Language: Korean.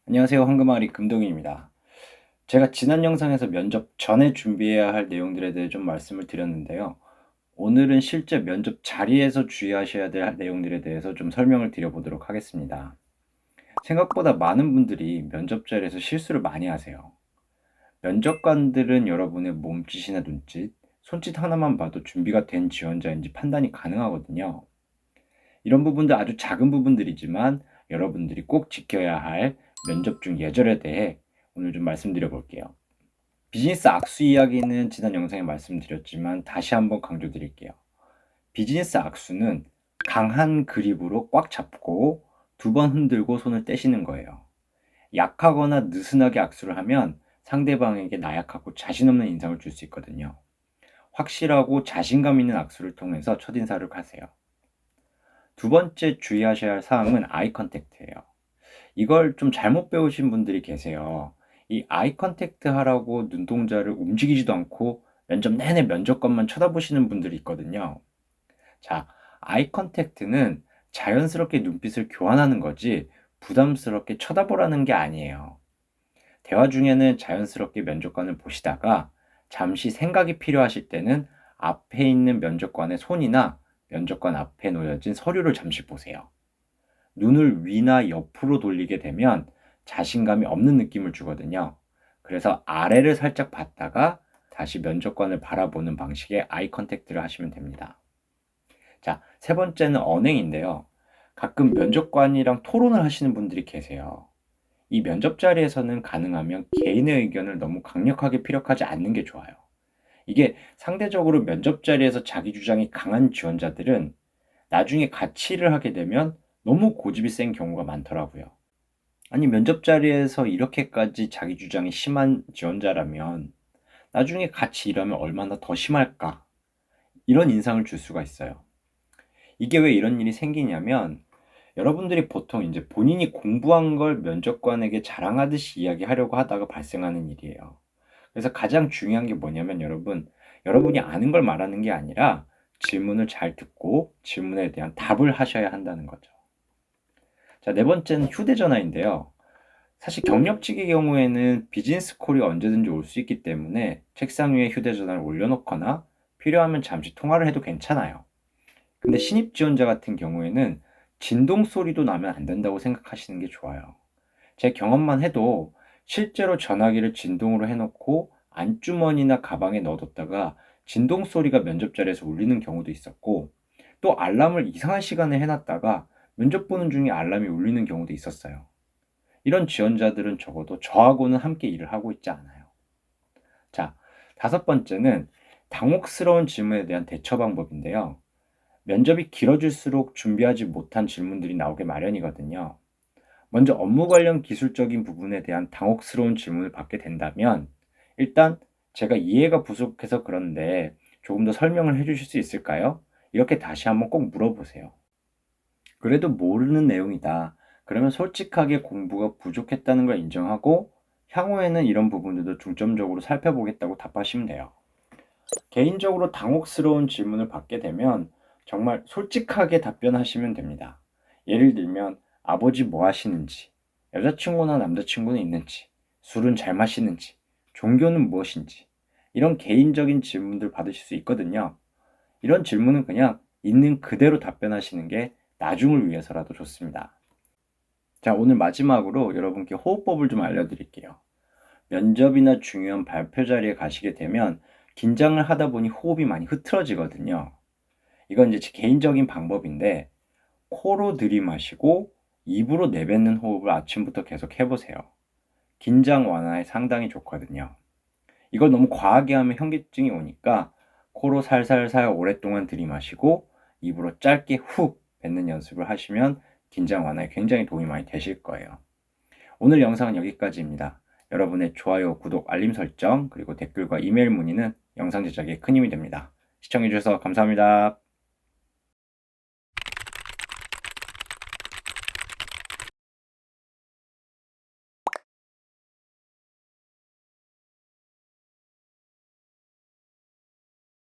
안녕하세요. 황금아리 금동입니다. 제가 지난 영상에서 면접 전에 준비해야 할 내용들에 대해 좀 말씀을 드렸는데요. 오늘은 실제 면접 자리에서 주의하셔야 될 내용들에 대해서 좀 설명을 드려보도록 하겠습니다. 생각보다 많은 분들이 면접 자리에서 실수를 많이 하세요. 면접관들은 여러분의 몸짓이나 눈짓, 손짓 하나만 봐도 준비가 된 지원자인지 판단이 가능하거든요. 이런 부분들 아주 작은 부분들이지만 여러분들이 꼭 지켜야 할 면접 중 예절에 대해 오늘 좀 말씀드려 볼게요. 비즈니스 악수 이야기는 지난 영상에 말씀드렸지만 다시 한번 강조드릴게요. 비즈니스 악수는 강한 그립으로 꽉 잡고 두 번 흔들고 손을 떼시는 거예요. 약하거나 느슨하게 악수를 하면 상대방에게 나약하고 자신 없는 인상을 줄 수 있거든요. 확실하고 자신감 있는 악수를 통해서 첫인사를 하세요. 두 번째 주의하셔야 할 사항은 아이 컨택트예요. 이걸 좀 잘못 배우신 분들이 계세요. 이 아이 컨택트 하라고 눈동자를 움직이지도 않고 면접 내내 면접관만 쳐다보시는 분들이 있거든요. 자, 아이 컨택트는 자연스럽게 눈빛을 교환하는 거지 부담스럽게 쳐다보라는 게 아니에요. 대화 중에는 자연스럽게 면접관을 보시다가 잠시 생각이 필요하실 때는 앞에 있는 면접관의 손이나 면접관 앞에 놓여진 서류를 잠시 보세요. 눈을 위나 옆으로 돌리게 되면 자신감이 없는 느낌을 주거든요. 그래서 아래를 살짝 봤다가 다시 면접관을 바라보는 방식의 아이 컨택트를 하시면 됩니다. 자, 세 번째는 언행인데요. 가끔 면접관이랑 토론을 하시는 분들이 계세요. 이 면접 자리에서는 가능하면 개인의 의견을 너무 강력하게 피력하지 않는 게 좋아요. 이게 상대적으로 면접 자리에서 자기 주장이 강한 지원자들은 나중에 같이 일을 하게 되면 너무 고집이 센 경우가 많더라고요. 아니, 면접 자리에서 이렇게까지 자기 주장이 심한 지원자라면 나중에 같이 일하면 얼마나 더 심할까? 이런 인상을 줄 수가 있어요. 이게 왜 이런 일이 생기냐면 여러분들이 보통 이제 본인이 공부한 걸 면접관에게 자랑하듯이 이야기하려고 하다가 발생하는 일이에요. 그래서 가장 중요한 게 뭐냐면 여러분이 아는 걸 말하는 게 아니라 질문을 잘 듣고 질문에 대한 답을 하셔야 한다는 거죠. 자, 네 번째는 휴대전화인데요. 사실 경력직의 경우에는 비즈니스 콜이 언제든지 올 수 있기 때문에 책상 위에 휴대전화를 올려놓거나 필요하면 잠시 통화를 해도 괜찮아요. 근데 신입 지원자 같은 경우에는 진동 소리도 나면 안 된다고 생각하시는 게 좋아요. 제 경험만 해도 실제로 전화기를 진동으로 해놓고 안주머니나 가방에 넣어뒀다가 진동 소리가 면접 자리에서 울리는 경우도 있었고, 또 알람을 이상한 시간에 해놨다가 면접 보는 중에 알람이 울리는 경우도 있었어요. 이런 지원자들은 적어도 저하고는 함께 일을 하고 있지 않아요. 자, 다섯 번째는 당혹스러운 질문에 대한 대처 방법인데요. 면접이 길어질수록 준비하지 못한 질문들이 나오게 마련이거든요. 먼저 업무 관련 기술적인 부분에 대한 당혹스러운 질문을 받게 된다면 일단 제가 이해가 부족해서 그런데 조금 더 설명을 해주실 수 있을까요? 이렇게 다시 한번 꼭 물어보세요. 그래도 모르는 내용이다. 그러면 솔직하게 공부가 부족했다는 걸 인정하고 향후에는 이런 부분들도 중점적으로 살펴보겠다고 답하시면 돼요. 개인적으로 당혹스러운 질문을 받게 되면 정말 솔직하게 답변하시면 됩니다. 예를 들면 아버지 뭐 하시는지, 여자친구나 남자친구는 있는지, 술은 잘 마시는지, 종교는 무엇인지 이런 개인적인 질문들 받으실 수 있거든요. 이런 질문은 그냥 있는 그대로 답변하시는 게 나중을 위해서라도 좋습니다. 자, 오늘 마지막으로 여러분께 호흡법을 좀 알려드릴게요. 면접이나 중요한 발표 자리에 가시게 되면 긴장을 하다 보니 호흡이 많이 흐트러지거든요. 이건 이제 제 개인적인 방법인데 코로 들이마시고 입으로 내뱉는 호흡을 아침부터 계속 해보세요. 긴장 완화에 상당히 좋거든요. 이걸 너무 과하게 하면 현기증이 오니까 코로 살살살 오랫동안 들이마시고 입으로 짧게 훅 뱉는 연습을 하시면 긴장 완화에 굉장히 도움이 많이 되실 거예요. 오늘 영상은 여기까지입니다. 여러분의 좋아요, 구독, 알림 설정, 그리고 댓글과 이메일 문의는 영상 제작에 큰 힘이 됩니다. 시청해주셔서 감사합니다.